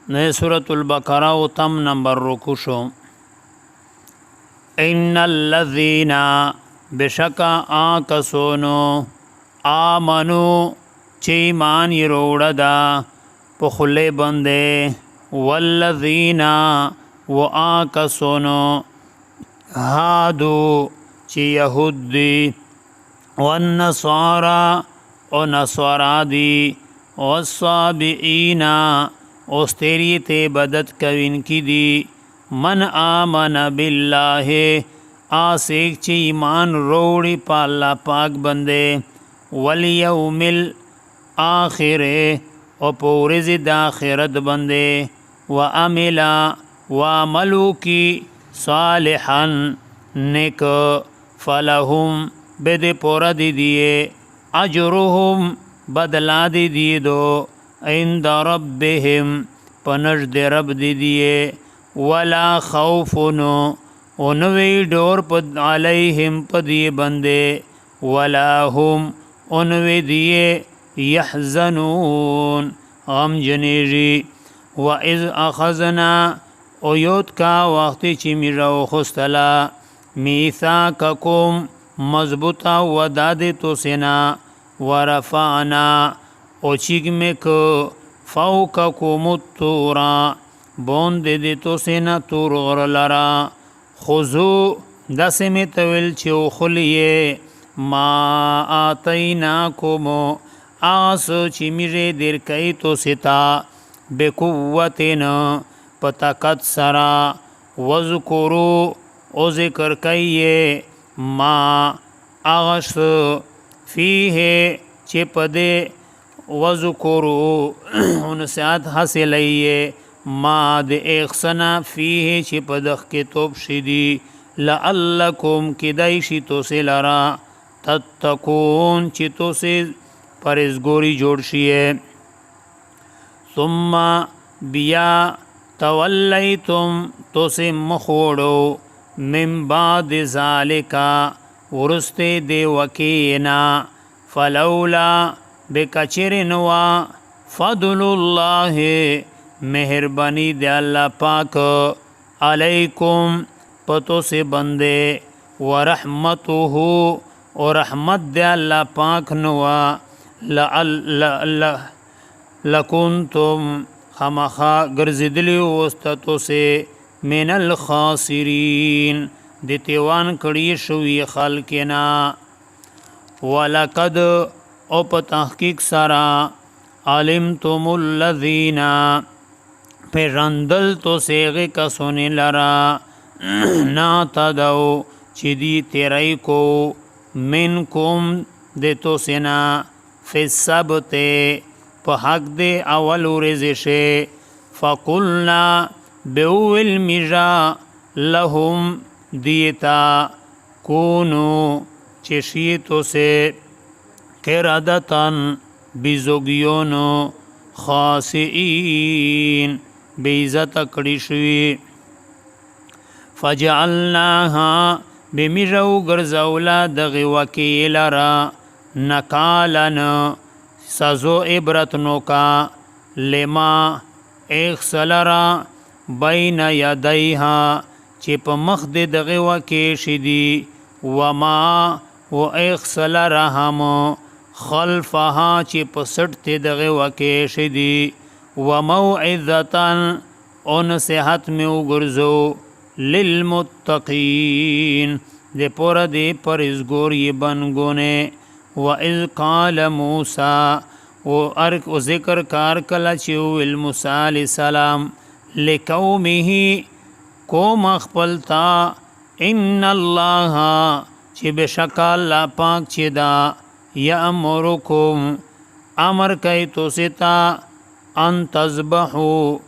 نئے سورة البقرہ و تم نمبر رکو شو. ان الذین بشکا آکسونو آمنو چی ایمان یروڑا دا پخلے بندے والذین و آکسونو هادو چی یهود دی والنصارى او نصارا دی والصابئین اوستریت بدت کوین کی دی من آمن باللہ آسیک چی ایمان روڑی پا اللہ پاک بندے والیوم الآخر او پورز داخرت بندے وعملا وعملو کی صالحا نیک فلہم بد پورا دی دیے اجرهم بدلا دی دی دو عند ربهم پنجد رب دی دیے ولا خوفنو انوی ڈور پد علیہم پدی بندے ولا هم انوی دیے یحزنون غم جنیجی وَإِذْ أَخَذْنَا اویوت کا وقتی چی میرو خستلا میثاقکم مضبوطا وداد تو سنا ورفعنا اوچیگ میں کو فوقکم الطورا بوند دی تو سنا تور غرلرا خضو دس میں طویل چو خلیے ما آتیناکم آس چی میرے دیر کئی تو ستا بقوتن پتاقت سرا وذکرو او ذکر کئیے ما اغش فیہ چپدے وذکرو انسیات حاصلیے ما دے اخسنا فیہ چپدخ کے توب شدی لعلکم کدائشی تو سے لرا تتقون چی تو سے پرزگوری جوڑ شیئے ثم بیا تولیتم تو سے مخوڑو من بعد ذالکا ورست دے وکینا فلولا بکچرنوا فضل اللہ مہربانی دے اللہ پاک علیکم پتو سے بندے ورحمتہ اور رحمت دے اللہ پاک نوا لکنتم خامخا گرزدلی وستتو سے من الخاسرین دیتیوان کڑی شوی خلقنا ولقد او پا تحقیق سرا علمتم الذین پہ رندل تو سیغی کسونی لرا ناتدو چی دی تیرائی کو منکم دیتو سنا فی السبتے پا حق دے اول رزشے فقلنا بیوil میجا لهم دیتا کونو چشیتو سے قردتن بیزوگیونو خاسئین بیزت کڑیشوی فجعلناها بمیجو گرزولا دغی وکیل را نکالن سزو عبرتنو کا لما ایک سلرا بین یدیها چی پا مخد دغی وکیش دی وما و ایک سلرا ہم خلفها چی پا سٹت دغی وکیش دی وموعظتن ان صحت میں اگرزو للمتقین دے پورا دے پر ازگوری بنگونے وَإِذْ قَالَ مُوسَى و ذکر کار کلا چیو الموسیٰ علیہ السلام لقومه قوم اخپلتا ان اللہ چی بشکا اللہ پاک چی دا یامرکم امر کئی تو ستا ان تذبحو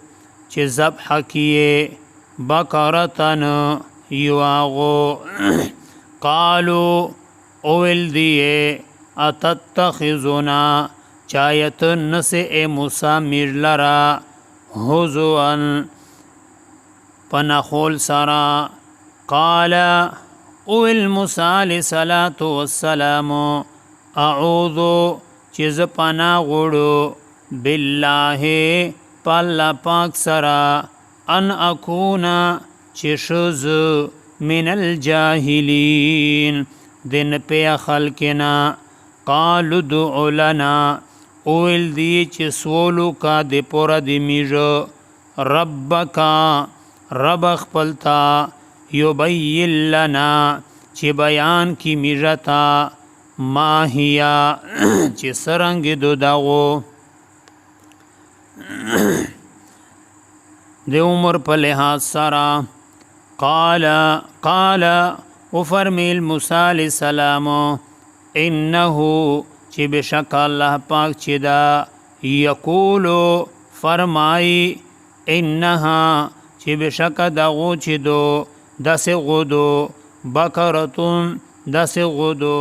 چی ذبح کیے بقرتن یواغو قالو اول دیے اتتخذنا چایت نس اے موسیٰ میر لرا حضوان پنخول سرا قال اول موسیٰ علیہ السلام اعوذ چیز پنا غڑو باللہ پالا پاک سرا ان اکونا چې شوز من الجاهلین دن پی خلقنا قالو دعو لنا اویل دی چې سولو کا دی پورا دی میجو ربکا رب خپلتا یبین لنا چې بیان کی میجتا ما هیا چې سرنگ دو داغو دی عمر په لحاظ سرا قال او فرمیل موسی علیہ السلام انه چې بشک الله پاک چې دا یقولو فرمای انها چې بشک دغو چې دو دسه غدو بکرتون دسه غدو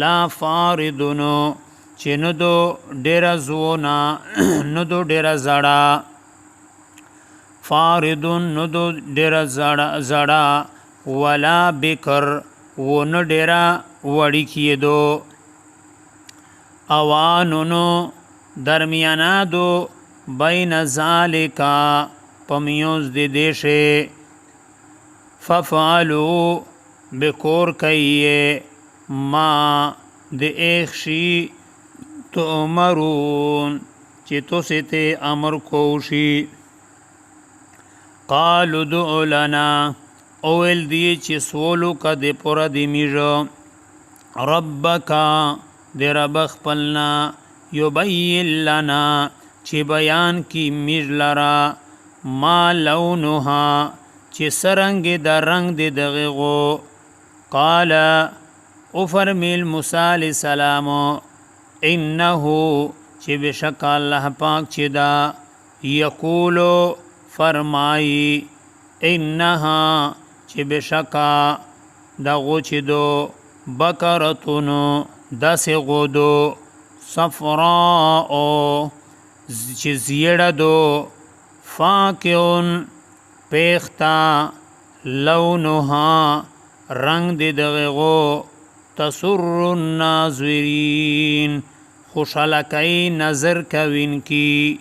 لا فاردونو چې نو دو ډیر زونا نو دو ډیر زړه فاردون نو دو ډیر زړه ولا بکر و نو ډیر وړی کېدو اوانونو درمیانا دو بین ذالکا پمیوز دی دیشه ففعلو بکور کئیے ما دی ایخشی تو امرون چی تو سیتے امر کوشی قالو دعو لنا اول دی چی سولو کا دی پورا دی میجو ربکا دی رب خپلنا یبین لنا چی بیان کی میج لرا ما لونها چی سرنگ دا رنگ دی دغیغو قال او فرمیل موسی علیہ السلام انہو چی بشک اللہ پاک چی دا یقولو فرمائی انہا چی بشکا دغو چی دو بکرتونو دس غدو صفراء چی زیڑ دو فاکیون پیختا لونها رنگ دی دغیغو تسر الناظرین خوشالکی نظر کوین کی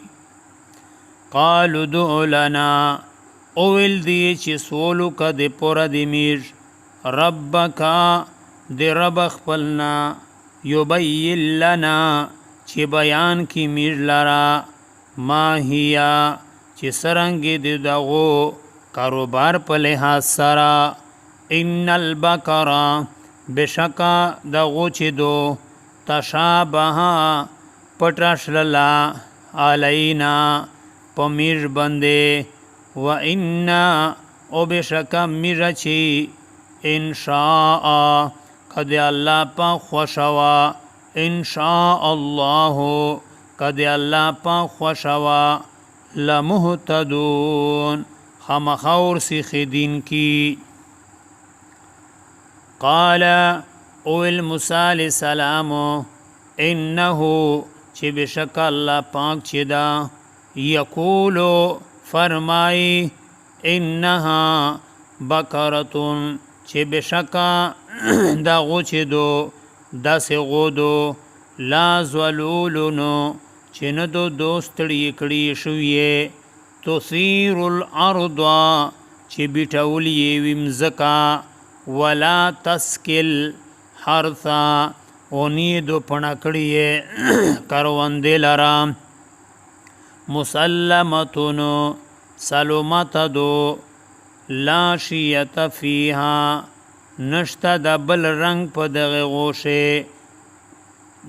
قالو دعو لنا اول دی چی سولو کا دی پورا دی میر ربکا دی رب خپلنا یبین لنا چی بیان کی میر لرا ما ہیا چی سرنگی دی دغو کاروبار په لحاظ سرا ان البقرہ بشکا دغو چی دو تشابها پټرشللا علینا پمیر بندے و انا او بشکا میرچی انشاء قد اللہ پا خوشوا انشاء اللہ قد اللہ پا خوشوا لمحتدون خمخور سیخ دین کی قال اول موسی علیہ السلام انہو چی بشک اللہ پاک چی دا یقولو فرمائی انہا بکرتون چی بشکا دا غو چی دو دس غودو لا زولولونو چی ندو دوستڑی کڑی شویے تثیر الارض چی بیٹولی ومزکا ولا تسکل حرثا اونیدو پنکڑیے کروندے لرام مسلمتونو سلومت دو لا شیعت فیها نشتا دا بل رنگ پا دغی غوشه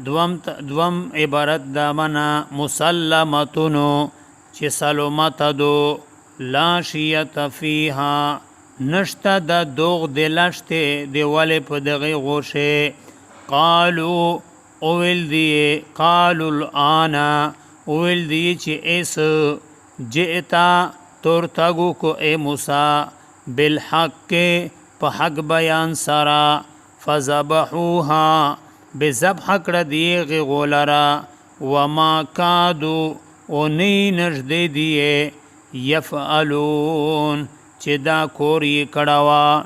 دوم عبارت دا منا مسلمتونو چی سلومت دو لا شیعت فیها نشتا دا دوغ دلشتے دیوالی پا دغی غوشه قالو اویل دیئے قالو الانا اویل دیئے چی ایس جئتا تورتگو کو اے موسیٰ بالحق کے پا حق بیان سارا فزبحوها بزبح کردیغ غولرا وما کادو اونی نجدی دیئے یفعلون چی دا کوری کڑوا